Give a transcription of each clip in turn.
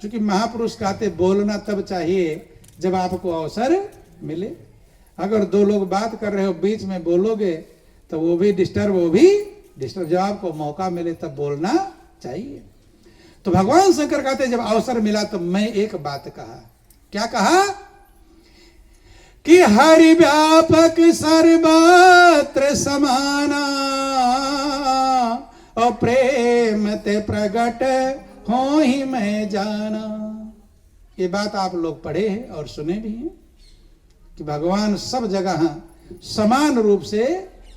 क्योंकि महापुरुष कहते बोलना तब चाहिए जब आपको अवसर मिले। अगर दो लोग बात कर रहे हो बीच में बोलोगे तो वो भी डिस्टर्ब जब आपको मौका मिले तब बोलना चाहिए। तो भगवान शंकर कहते जब अवसर मिला तो मैं एक बात कहा। क्या कहा? कि हरि व्यापक सर्वत्र समाना और प्रेम ते प्रगट हो ही मैं जाना। ये बात आप लोग पढ़े हैं और सुने भी हैं कि भगवान सब जगह समान रूप से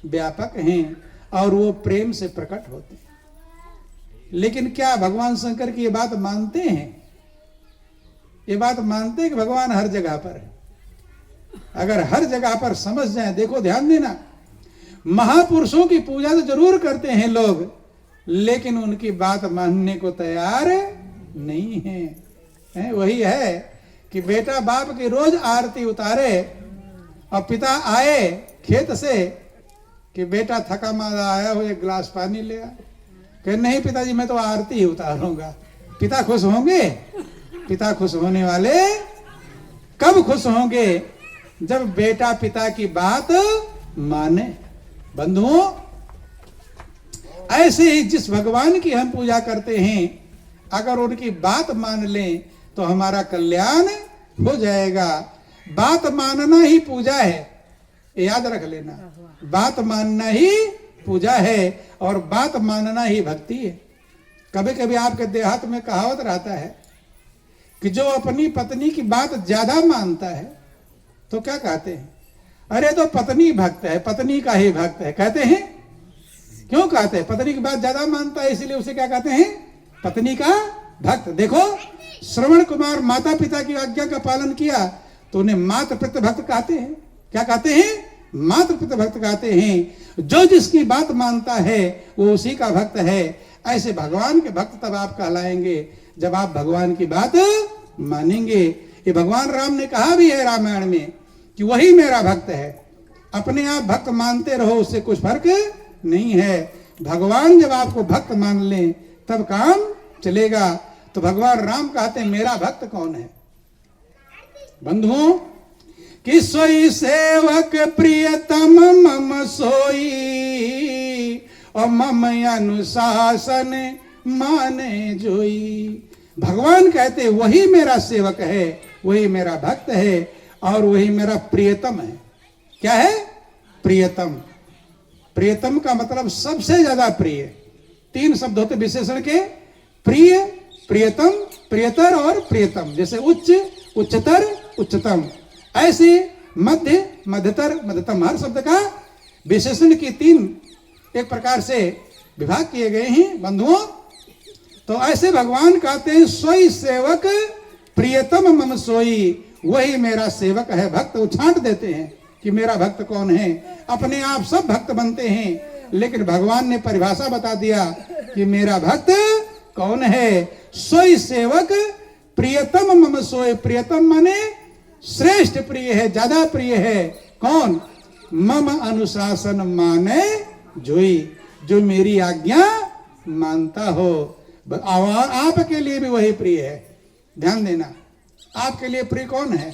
व्यापक हैं और वो प्रेम से प्रकट होते हैं। लेकिन क्या भगवान शंकर की ये बात मानते हैं? ये बात मानते हैं कि भगवान हर जगह पर है? अगर हर जगह पर समझ जाए, देखो ध्यान देना, महापुरुषों की पूजा तो जरूर करते हैं लोग, लेकिन उनकी बात मानने को तैयार नहीं है। वही है कि बेटा बाप की रोज आरती उतारे और पिता आए खेत से कि बेटा थका मारा आया हो, एक गिलास पानी ले आ। कि नहीं पिताजी मैं तो आरती ही उतारूंगा। पिता खुश होंगे? पिता खुश होने वाले कब खुश होंगे? जब बेटा पिता की बात माने। बंधुओं, ऐसे ही जिस भगवान की हम पूजा करते हैं, अगर उनकी बात मान लें तो हमारा कल्याण हो जाएगा। बात मानना ही पूजा है, याद रख लेना। बात मानना ही पूजा है और बात मानना ही भक्ति है। कभी कभी आपके देहात में कहावत रहता है कि जो अपनी पत्नी की बात ज्यादा मानता है तो क्या कहते हैं? अरे तो पत्नी भक्त है, पत्नी का ही भक्त है कहते हैं। क्यों कहते हैं? पत्नी की बात ज्यादा मानता है इसलिए उसे क्या कहते हैं? पत्नी का भक्त। देखो श्रवण कुमार माता पिता की आज्ञा का पालन किया तो उन्हें मातृ पितृ भक्त कहते हैं। क्या कहते हैं? मातृ पितृ भक्त कहते हैं। जो जिसकी बात मानता है वो उसी का भक्त है। ऐसे भगवान के भक्त तब आप कहलाएंगे जब आप भगवान की बात मानेंगे। ये भगवान राम ने कहा भी है रामायण में कि वही मेरा भक्त है। अपने आप भक्त मानते रहो, उससे कुछ फर्क नहीं है। भगवान जब आपको भक्त मान ले तब काम चलेगा। तो भगवान राम कहते हैं मेरा भक्त कौन है? बंधुओं, कि सोई सेवक प्रियतम मम सोई और मम अनुशासन माने जोई। भगवान कहते वही मेरा सेवक है, वही मेरा भक्त है और वही मेरा प्रियतम है। क्या है? प्रियतम। प्रियतम का मतलब सबसे ज्यादा प्रिय। तीन शब्द होते विशेषण के, प्रिय, प्रियतम, प्रियतर और प्रियतम। जैसे उच्च, उच्चतर, उच्चतम, ऐसे मध्य, मध्यतर, मध्यतम। हर शब्द का विशेषण की तीन एक प्रकार से विभाग किए गए हैं बंधुओं। तो ऐसे भगवान कहते हैं सोई सेवक प्रियतम मम सोई, वही मेरा सेवक है। भक्त उछांट देते हैं कि मेरा भक्त कौन है। अपने आप सब भक्त बनते हैं, लेकिन भगवान ने परिभाषा बता दिया कि मेरा भक्त कौन है। सोई सेवक प्रियतम मम सोई। प्रियतम माने श्रेष्ठ प्रिय है, ज्यादा प्रिय है। कौन? मम अनुशासन माने जोई, जो मेरी आज्ञा मानता हो। और आपके लिए भी वही प्रिय है। ध्यान देना, आपके लिए प्रिय कौन है?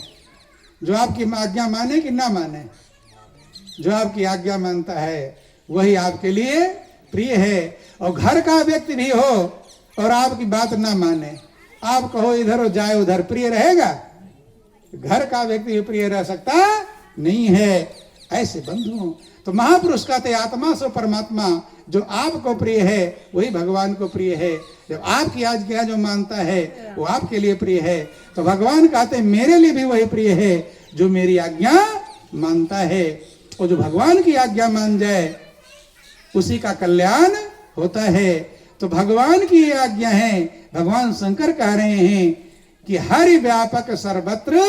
जो आपकी आज्ञा माने कि ना माने? जो आपकी आज्ञा मानता है वही आपके लिए प्रिय है। और घर का व्यक्ति भी हो और आपकी बात ना माने, आप कहो इधर हो जाए उधर, प्रिय रहेगा? घर का व्यक्ति भी प्रिय रह सकता नहीं है। ऐसे बंधुओं, तो महापुरुष कहते आत्मा सो परमात्मा, जो आपको प्रिय है वही भगवान को प्रिय है। जब आपकी आज्ञा जो मानता है वो आपके लिए प्रिय है। तो भगवान कहते मेरे लिए भी वही प्रिय है जो मेरी आज्ञा मानता है। और जो भगवान की आज्ञा मान जाए उसी का कल्याण होता है। तो भगवान की ये आज्ञा है। भगवान शंकर कह रहे हैं कि हरि व्यापक सर्वत्र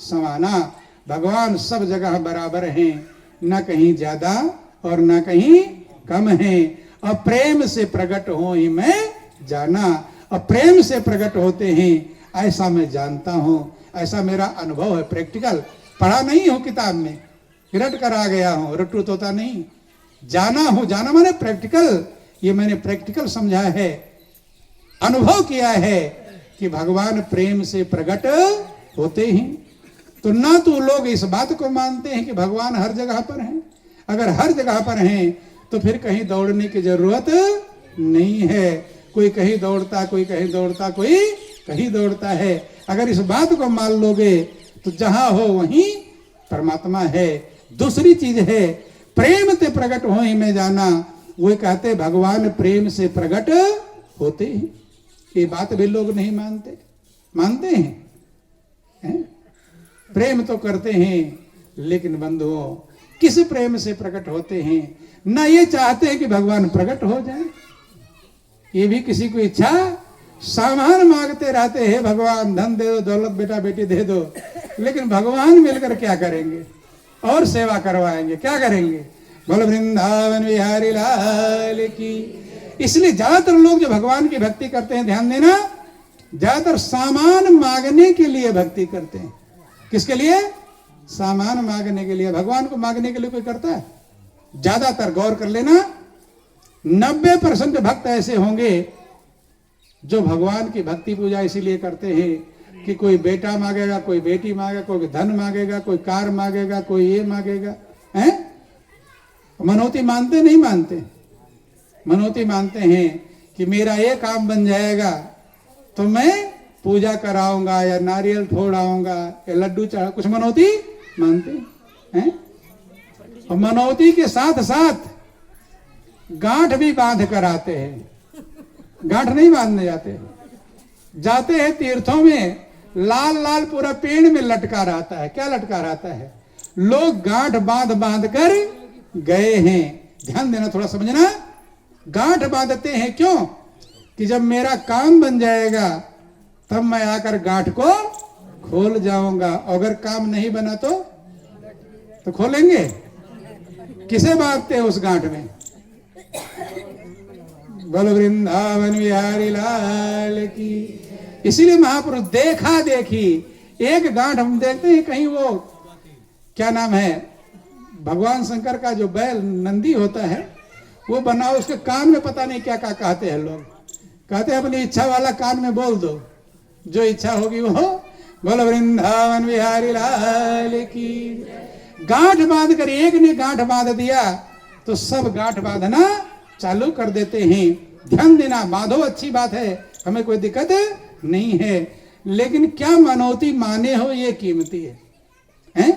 समाना। भगवान सब जगह बराबर हैं, न कहीं ज्यादा और न कहीं कम है। और प्रेम से प्रकट हो ही मैं जाना। और प्रेम से प्रकट होते हैं ऐसा मैं जानता हूं। ऐसा मेरा अनुभव है, प्रैक्टिकल। पढ़ा नहीं हूं किताब में, रट कर आ गया हूं, रट्टू तोता नहीं। जाना हूं, जाना माने प्रैक्टिकल। ये मैंने प्रैक्टिकल समझा है, अनुभव किया है कि भगवान प्रेम से प्रकट होते हैं। तो ना तो लोग इस बात को मानते हैं कि भगवान हर जगह पर हैं। अगर हर जगह पर हैं तो फिर कहीं दौड़ने की जरूरत नहीं है। कोई कहीं दौड़ता, कोई कहीं दौड़ता, कोई कहीं दौड़ता है। अगर इस बात को मान लोगे तो जहां हो वहीं परमात्मा है। दूसरी चीज है प्रेम से प्रकट हो ही में जाना। वो कहते भगवान प्रेम से प्रकट होते हैं। ये बात भी लोग नहीं मानते। मानते हैं? प्रेम तो करते हैं, लेकिन बंधुओं किस प्रेम से प्रकट होते हैं? ना ये चाहते हैं कि भगवान प्रकट हो जाए, ये भी किसी को इच्छा, सामान मांगते रहते हैं, भगवान धन दे दो, दौलत बेटा बेटी दे दो। लेकिन भगवान मिलकर क्या करेंगे? और सेवा करवाएंगे, क्या करेंगे? बोलो वृंदावन बिहारी लाल की। इसलिए ज्यादातर लोग जो भगवान की भक्ति करते हैं, ध्यान देना, ज्यादातर सामान मांगने के लिए भक्ति करते हैं। किसके लिए? सामान मांगने के लिए। भगवान को मांगने के लिए कोई करता है? ज्यादातर गौर कर लेना, 90% भक्त ऐसे होंगे जो भगवान की भक्ति पूजा इसीलिए करते हैं कि कोई बेटा मांगेगा, कोई बेटी मांगेगा, कोई धन मांगेगा, कोई कार मांगेगा, कोई ये मांगेगा। हैं? मनौती मानते नहीं मानते? मनौती मानते हैं कि मेरा ये काम बन जाएगा तो मैं पूजा कराऊंगा या नारियल फोड़ाऊंगा या लड्डू चढ़ा, कुछ मनौती मानते हैं। और मनौती के साथ साथ गांठ भी बांध कर आते हैं। गांठ नहीं बांधने जाते हैं तीर्थों में, लाल लाल पूरा पेड़ में लटका रहता है। क्या लटका रहता है? लोग गांठ बांध बांध कर गए हैं। ध्यान देना, थोड़ा समझना। गांठ बांधते हैं क्यों? कि जब मेरा काम बन जाएगा तब मैं आकर गांठ को खोल जाऊंगा। अगर काम नहीं बना तो खोलेंगे? किसे बांधते हैं उस गांठ में? बोलो वृंदावन बिहारी लाल की। इसीलिए महापुरुष देखा देखी एक गांठ हम देखते हैं कहीं, वो क्या नाम है, भगवान शंकर का जो बैल नंदी होता है वो बना, उसके कान में पता नहीं क्या क्या कहते हैं लोग। कहते हैं अपनी इच्छा वाला कान में बोल दो, जो इच्छा होगी वो। बोलो वृंदावन बिहारी लाल की। गांठ बांध कर, एक ने गांठ बांध दिया तो सब गांठ बांधना चालू कर देते हैं। ध्यान देना, बांधो, अच्छी बात है, हमें कोई दिक्कत नहीं है। लेकिन क्या मनौती माने हो ये कीमती है, हैं?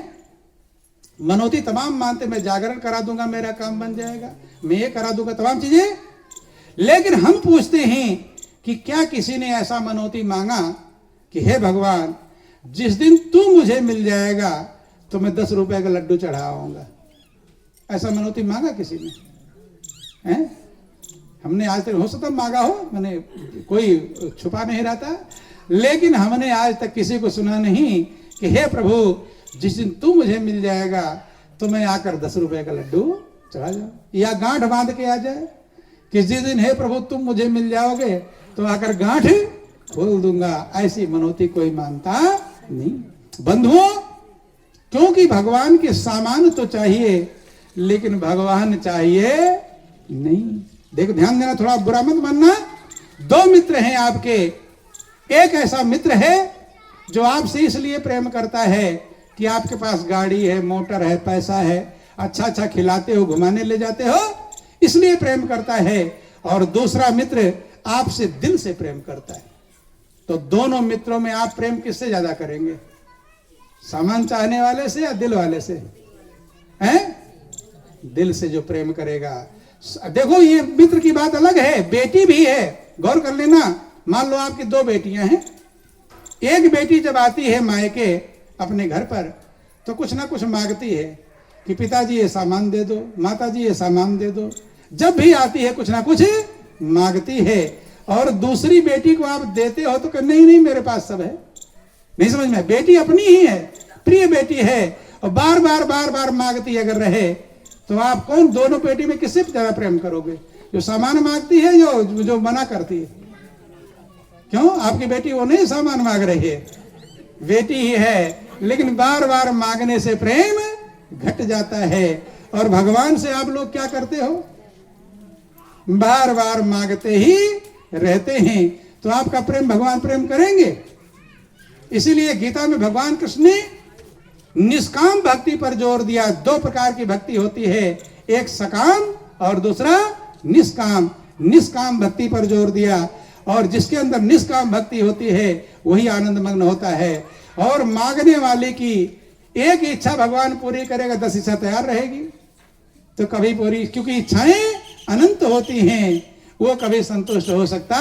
मनौती तमाम मानते, मैं जागरण करा दूंगा मेरा काम बन जाएगा, मैं ये करा दूंगा, तमाम चीजें। लेकिन हम पूछते हैं कि क्या किसी ने ऐसा मनौती मांगा कि हे भगवान जिस दिन तू मुझे मिल जाएगा तो मैं 10 रुपए का लड्डू चढ़ाऊंगा? ऐसा मनौती मांगा किसी ने? हैं? हमने आज तक, हो सकता मांगा हो, मैंने कोई छुपा नहीं रहता, लेकिन हमने आज तक किसी को सुना नहीं कि हे प्रभु जिस दिन तू मुझे मिल जाएगा तो मैं आकर 10 रुपए का लड्डू चढ़ा जाऊं, या गांठ बांध के आ जाए कि जिस दिन हे प्रभु तुम मुझे मिल जाओगे तो आकर गांठ खोल दूंगा। ऐसी मनौती कोई मानता नहीं बंधुओं, क्योंकि भगवान के सामान तो चाहिए लेकिन भगवान चाहिए नहीं। देखो ध्यान देना, थोड़ा बुरा मत मानना। 2 मित्र हैं आपके। एक ऐसा मित्र है जो आपसे इसलिए प्रेम करता है कि आपके पास गाड़ी है, मोटर है, पैसा है, अच्छा अच्छा खिलाते हो, घुमाने ले जाते हो, इसलिए प्रेम करता है। और दूसरा मित्र आपसे दिल से प्रेम करता है। तो दोनों मित्रों में आप प्रेम किससे ज्यादा करेंगे? सामान चाहने वाले से या दिल वाले से? हैं? दिल से जो प्रेम करेगा। देखो ये मित्र की बात अलग है, बेटी भी है, गौर कर लेना। मान लो आपकी 2 बेटियां हैं। एक बेटी जब आती है मायके अपने घर पर तो कुछ ना कुछ मांगती है कि पिताजी ये सामान दे दो, माताजी ये सामान दे दो। जब भी आती है कुछ ना कुछ मांगती है। और दूसरी बेटी को आप देते हो तो नहीं नहीं मेरे पास सब है। नहीं समझ में? बेटी अपनी ही है, प्रिय बेटी है, और बार बार मांगती अगर रहे तो आप कौन, दोनों बेटी में किससे ज्यादा प्रेम करोगे? जो सामान मांगती है, जो मना करती है? क्यों? आपकी बेटी वो नहीं सामान मांग रही है, बेटी ही है, लेकिन बार बार मांगने से प्रेम घट जाता है। और भगवान से आप लोग क्या करते हो? बार बार मांगते ही रहते हैं। तो आपका प्रेम भगवान प्रेम करेंगे। इसीलिए गीता में भगवान कृष्ण ने निष्काम भक्ति पर जोर दिया। दो प्रकार की भक्ति होती है, एक सकाम और दूसरा निष्काम। निष्काम भक्ति पर जोर दिया, और जिसके अंदर निष्काम भक्ति होती है वही आनंद मग्न होता है। और मांगने वाले की एक इच्छा भगवान पूरी करेगा, 10 इच्छा तैयार रहेगी तो कभी पूरी, क्योंकि इच्छाएं अनंत होती हैं, वो कभी संतुष्ट हो सकता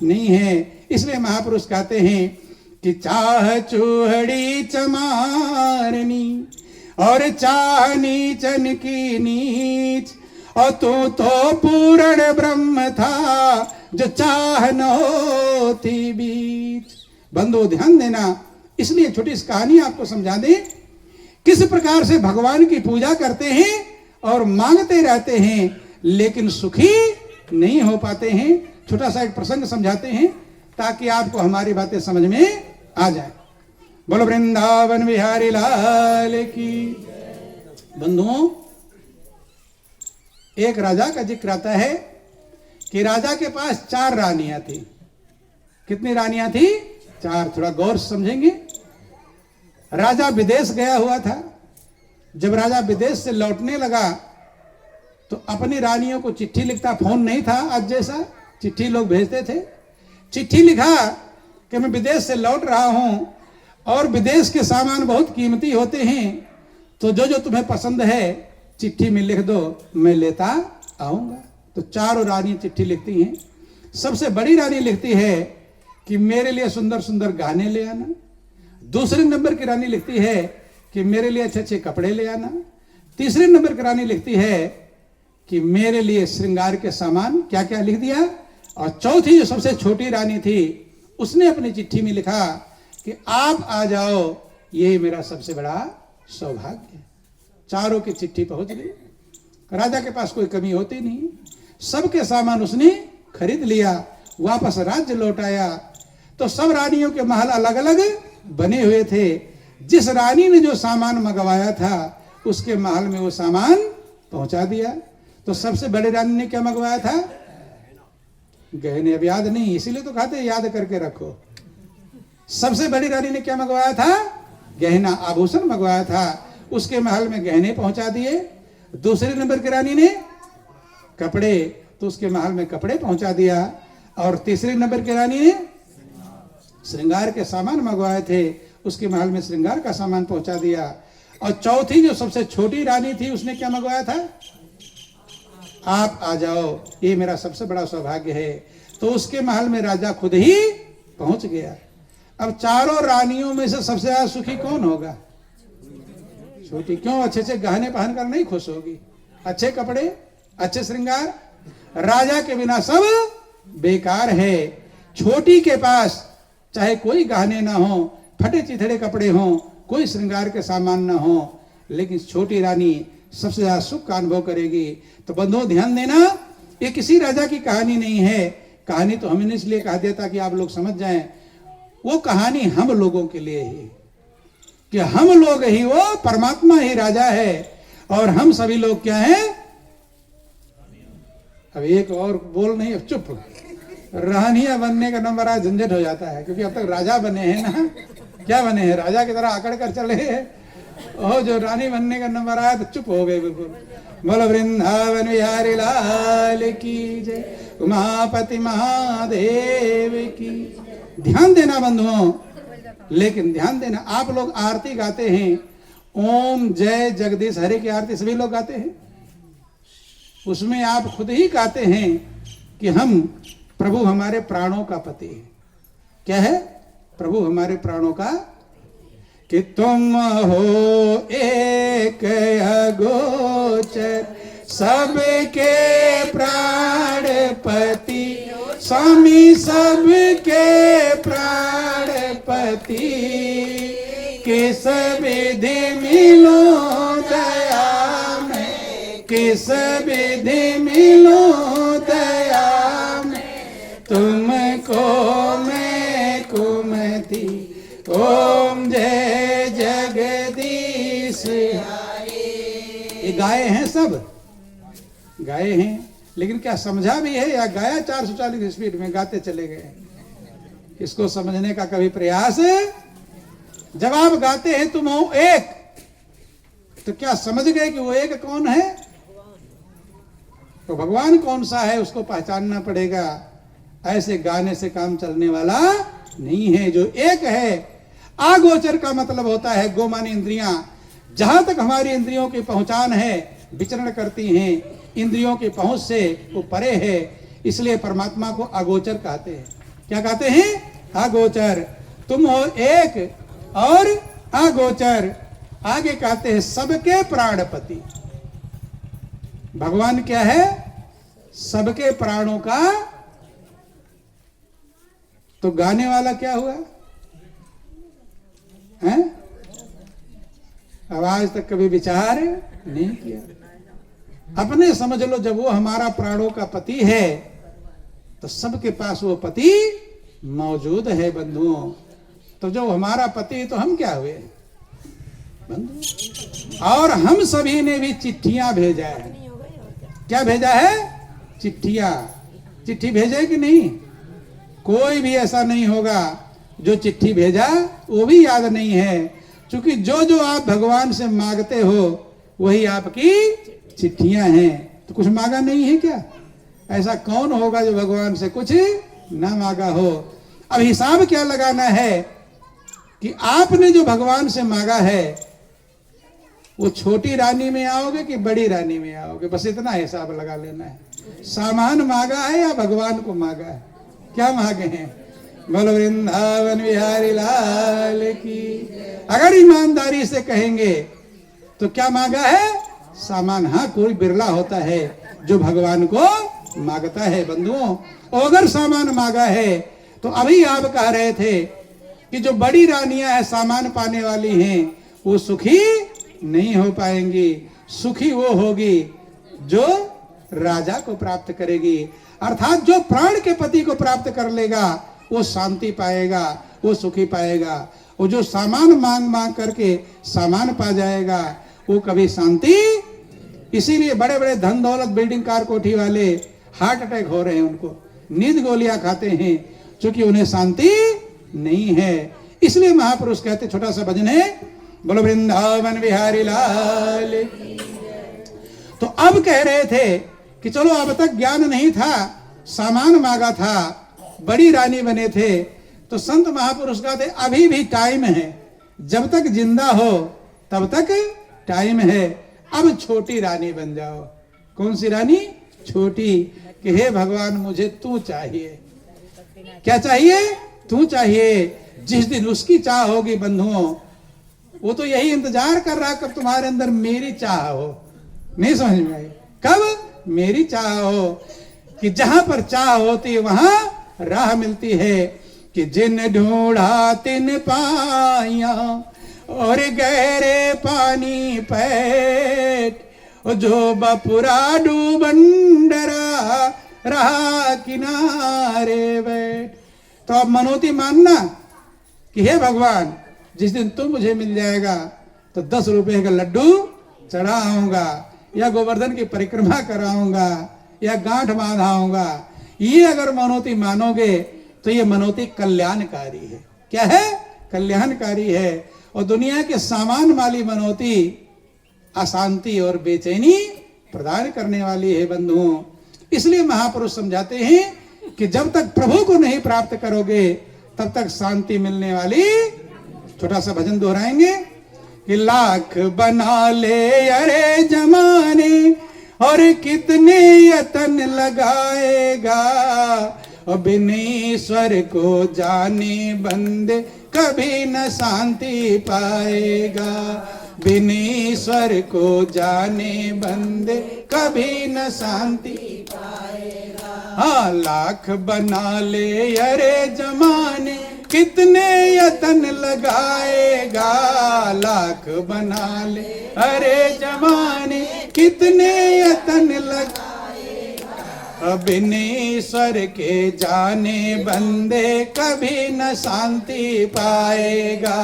नहीं है। इसलिए महापुरुष कहते हैं कि चाह चूहड़ी चमारनी और चाह नीचन की नीच, और तू तो पूर्ण ब्रह्म था जो चाह न होती बीच। बंधु ध्यान देना, इसलिए छोटी सी कहानी आपको समझा दें, किस प्रकार से भगवान की पूजा करते हैं और मांगते रहते हैं लेकिन सुखी नहीं हो पाते हैं। छोटा सा एक प्रसंग समझाते हैं ताकि आपको हमारी बातें समझ में आ जाए। बोलो वृंदावन बिहारी लाल की। बंधुओं, एक राजा का जिक्र आता है कि राजा के पास 4 रानियां थी। कितनी रानियां थी? 4। थोड़ा गौर से समझेंगे। राजा विदेश गया हुआ था। जब राजा विदेश से लौटने लगा तो अपनी रानियों को चिट्ठी लिखता। फोन नहीं था आज जैसा, चिट्ठी लोग भेजते थे। चिट्ठी लिखा कि मैं विदेश से लौट रहा हूं और विदेश के सामान बहुत कीमती होते हैं, तो जो जो तुम्हें पसंद है चिट्ठी में लिख दो, मैं लेता आऊंगा। तो 4 रानी चिट्ठी लिखती हैं। सबसे बड़ी रानी लिखती है कि मेरे लिए सुंदर सुंदर गहने ले आना। दूसरे नंबर की रानी लिखती है कि मेरे लिए अच्छे अच्छे कपड़े ले आना। तीसरे नंबर की रानी लिखती है कि मेरे लिए श्रृंगार के सामान, क्या क्या लिख दिया। और चौथी जो सबसे छोटी रानी थी, उसने अपनी चिट्ठी में लिखा कि आप आ जाओ, ये मेरा सबसे बड़ा सौभाग्य है। चारों की चिट्ठी पहुंच गई। राजा के पास कोई कमी होती नहीं, सबके सामान उसने खरीद लिया। वापस राज्य लौट आया तो सब रानियों के महल अलग अलग बने हुए थे। जिस रानी ने जो सामान मंगवाया था उसके महल में वो सामान पहुंचा दिया। तो सबसे बड़ी रानी ने क्या मंगवाया था? गहने। अब याद नहीं, इसीलिए तो कहते याद करके रखो। सबसे बड़ी रानी ने क्या मंगवाया था? गहना, आभूषण मंगवाया था। उसके महल में गहने पहुंचा दिए। दूसरे नंबर की रानी ने कपड़े, तो उसके महल में कपड़े पहुंचा दिया। और तीसरे नंबर की रानी ने श्रृंगार के सामान मंगवाए थे, उसके महल में श्रृंगार का सामान पहुंचा दिया। और चौथी जो सबसे छोटी रानी थी, उसने क्या मंगवाया था? आप आ जाओ, ये मेरा सबसे बड़ा सौभाग्य है। तो उसके महल में राजा खुद ही पहुंच गया। अब चारों रानियों में से सबसे ज्यादा सुखी कौन होगा? छोटी। क्यों? अच्छे अच्छे गहने पहनकर नहीं खुश होगी, अच्छे कपड़े, अच्छे श्रृंगार। राजा के बिना सब बेकार है। छोटी के पास चाहे कोई गहने ना हो, फटे चिथड़े कपड़े हों, कोई श्रृंगार के सामान ना हो, लेकिन छोटी रानी सबसे ज्यादा सुख का अनुभव करेगी। तो बंधुओं ध्यान देना, ये किसी राजा की कहानी नहीं है। कहानी तो हमने इसलिए कहा दिया ताकि आप लोग समझ जाएं। वो कहानी हम लोगों के लिए है कि हम लोग ही, वो परमात्मा ही राजा है और हम सभी लोग क्या हैं? अब एक और बोल नहीं, अब चुप। रानिया बनने का नंबर आज झंझट हो जाता है, क्योंकि अब तक राजा बने हैं ना। क्या बने हैं? राजा की तरह आकड़ कर चले हैं। और जो रानी बनने का नंबर आया तो चुप हो गए बिल्कुल। बोलो वृंदावन बिहारी लाल की जय, उमापति महादेव की। ध्यान देना बंधुओं, लेकिन ध्यान देना, आप लोग आरती गाते हैं, ओम जय जगदीश हरे की आरती सभी लोग गाते हैं। उसमें आप खुद ही गाते हैं कि हम, प्रभु हमारे प्राणों का पति है। क्या है? प्रभु हमारे प्राणों का, कि तुम हो एक अगोचर सबके प्राणपति, स्वामी सबके प्राणपति, किस विधि मिलो दया में, किस विधि मिलो दया में, तुमको मैं कुमति, ओम जय जगदीश हरे। ये गाए हैं, सब गाए हैं, लेकिन क्या समझा भी है या गाया 440 स्पीड में गाते चले गए? इसको समझने का कभी प्रयास। जब आप गाते हैं तुम हो एक, तो क्या समझ गए कि वो एक कौन है? तो भगवान कौन सा है उसको पहचानना पड़ेगा। ऐसे गाने से काम चलने वाला नहीं है। जो एक है, आगोचर का मतलब होता है गो माने इंद्रियां, जहां तक हमारी इंद्रियों की पहुंचान है विचरण करती हैं, इंद्रियों की पहुंच से वो परे है, इसलिए परमात्मा को अगोचर कहते हैं। क्या कहते हैं? अगोचर। तुम हो एक और अगोचर। आगे कहते हैं सबके प्राणपति। भगवान क्या है? सबके प्राणों का। तो गाने वाला क्या हुआ है? अब आज तक कभी विचार नहीं किया। अपने समझ लो, जब वो हमारा प्राणों का पति है तो सबके पास वो पति मौजूद है बंधुओं। तो जो हमारा पति, तो हम क्या हुए बंधु? और हम सभी ने भी चिट्ठियां भेजा है। क्या भेजा है? चिट्ठियां। चिट्ठी भेजे कि नहीं? कोई भी ऐसा नहीं होगा जो चिट्ठी भेजा वो भी याद नहीं है, क्योंकि जो जो आप भगवान से मांगते हो वही आपकी चिट्ठियां हैं। तो कुछ मांगा नहीं है क्या? ऐसा कौन होगा जो भगवान से कुछ ना मांगा हो? अब हिसाब क्या लगाना है कि आपने जो भगवान से मांगा है वो छोटी रानी में आओगे कि बड़ी रानी में आओगे, बस इतना हिसाब लगा लेना है। सामान मांगा है या भगवान को मांगा है? क्या मांगे हैं? बोलो वृंदावन बिहारी लाल की। अगर ईमानदारी से कहेंगे तो क्या मांगा है? सामान। हाँ, कोई बिरला होता है जो भगवान को मांगता है बंधुओं। और अगर सामान मांगा है तो अभी आप कह रहे थे कि जो बड़ी रानियां हैं सामान पाने वाली हैं वो सुखी नहीं हो पाएंगी। सुखी वो होगी जो राजा को प्राप्त करेगी, अर्थात जो प्राण के पति को प्राप्त कर लेगा वो शांति पाएगा, वो सुखी पाएगा। और जो सामान मांग मांग करके सामान पा जाएगा वो कभी शांति। इसीलिए बड़े बड़े धन दौलत बिल्डिंग कार कोठी वाले हार्ट अटैक हो रहे हैं, उनको नींद गोलियां खाते हैं क्योंकि उन्हें शांति नहीं है। इसलिए महापुरुष कहते, छोटा सा भजन है, बोलो वृंदावन बिहारी लाल। तो अब कह रहे थे कि चलो अब तक ज्ञान नहीं था, सामान मांगा था, बड़ी रानी बने थे, तो संत महापुरुष कहते अभी भी टाइम है, जब तक जिंदा हो तब तक टाइम है। अब छोटी रानी बन जाओ। कौन सी रानी? छोटी। कि हे भगवान मुझे तू चाहिए। क्या चाहिए? तू चाहिए। जिस दिन उसकी चाह होगी बंधुओं, वो तो यही इंतजार कर रहा कब तुम्हारे अंदर मेरी चाह हो। नहीं समझ में आई? कब मेरी चाह हो, कि जहां पर चाह होती वहां राह मिलती है। कि जिन ढूंढा तिन पाया और गहरे पानी पैठ, जो बपुरा डूबंडरा रहा किनारे बैठ। तो अब मनोती मानना कि हे भगवान जिस दिन तुम मुझे मिल जाएगा तो 10 रुपए का लड्डू चढ़ाऊंगा, या गोवर्धन की परिक्रमा कराऊंगा, या गांठ बांधाऊंगा। ये अगर मनोती मानोगे तो ये मनोती कल्याणकारी है। क्या है? कल्याणकारी है। और दुनिया के सामान वाली मनोती अशांति और बेचैनी प्रदान करने वाली है बंधुओं। इसलिए महापुरुष समझाते हैं कि जब तक प्रभु को नहीं प्राप्त करोगे तब तक शांति मिलने वाली। छोटा सा भजन दोहराएंगे कि लाख बना ले अरे जमाने और कितने यतन लगाएगा, और बिन ईश्वर को जाने बंदे कभी न शांति पाएगा। बिन ईश्वर को जाने बंदे कभी न शांति पाएगा। हाँ, लाख बना ले अरे जमाने कितने यतन लगाएगा। लाख बना ले अरे जमाने कितने यतन लगाएगा, बिन ईश्वर के जाने बंदे कभी न शांति पाएगा।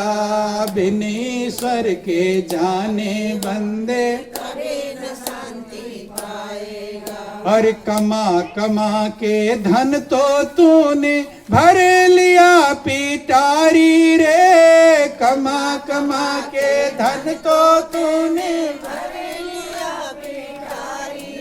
बिन ईश्वर के जाने बंदे कभी न शांति पाएगा। और कमा कमा के धन तो तूने भर लिया पिटारी रे, कमा कमा के धन तो तूने भर लिया पिटारी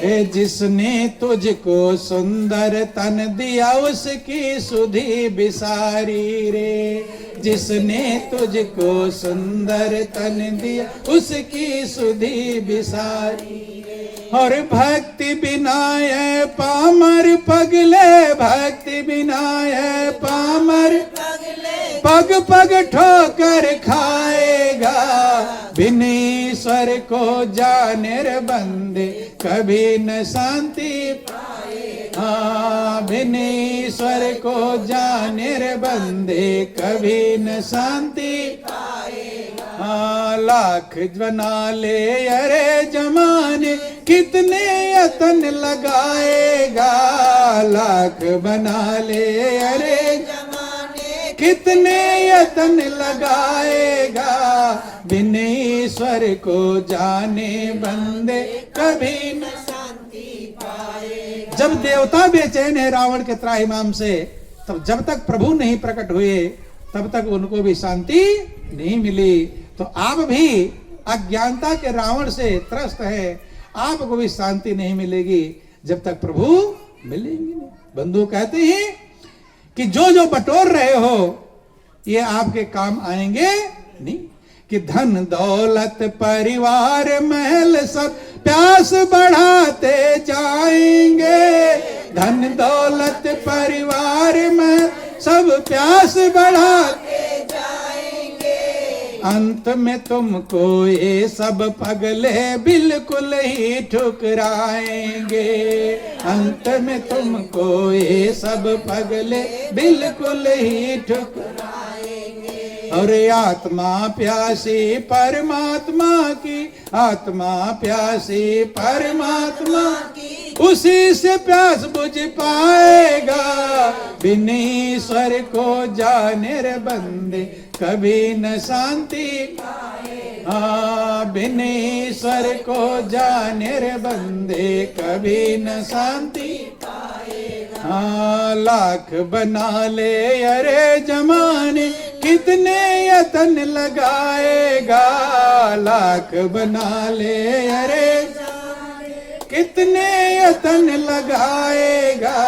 रे। जिसने तुझको सुंदर तन दिया उसकी सुधि बिसारी रे, जिसने तुझको सुंदर तन दिया उसकी सुधि बिसारी। और भक्ति बिना है पामर पगले, भक्ति बिना है पामर पगले, पग पग ठोकर खाएगा। बिन ईश्वर को जाने रे बंदे कभी न शांति पाएगा। बिन ईश्वर को जाने रे बंदे कभी न शांति पाएगा। लाख बना ले अरे जमाने कितने यतन लगाएगा, लाख बना ले अरे जमाने कितने यतन लगाएगा। बिन ईश्वर को जाने बंदे कभी न शांति पाएगा। जब देवता बेचैन है रावण के त्राहिमाम से, तब जब तक प्रभु नहीं प्रकट हुए तब तक उनको भी शांति नहीं मिली। तो आप भी अज्ञानता के रावण से त्रस्त है, आपको भी शांति नहीं मिलेगी जब तक प्रभु मिलेंगे नहीं। बंधु कहते हैं कि जो जो बटोर रहे हो ये आपके काम आएंगे नहीं, कि धन दौलत परिवार महल सब प्यास बढ़ाते जाएंगे। धन दौलत परिवार महल सब प्यास बढ़ाते जाएंगे। अंत में तुमको ये सब पगले बिल्कुल ही ठुकराएंगे। अंत में तुमको ये सब पगले बिल्कुल ही ठुकराएंगे। और आत्मा प्यासी परमात्मा की, आत्मा प्यासी परमात्मा की, उसी से प्यास बुझ पाएगा। बिन ईश्वर को जाने रे बंदे कभी न शांति पाएगा। बिन ईश्वर को जाने रे बंदे कभी न शांति पाएगा। लाख बना ले अरे जमाने कितने यतन लगाएगा। लाख बना ले अरे कितने यतन लगाएगा।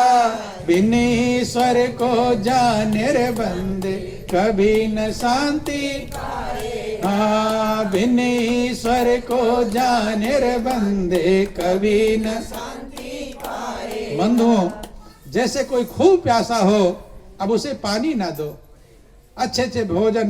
बिन ईश्वर को जाने रे बंदे कभी न शांति पाएगा। बिन ईश्वर को जाने रे बंदे कभी न शांति पाएगा। बंधुओं, जैसे कोई खूब प्यासा हो, अब उसे पानी ना दो, अच्छे अच्छे भोजन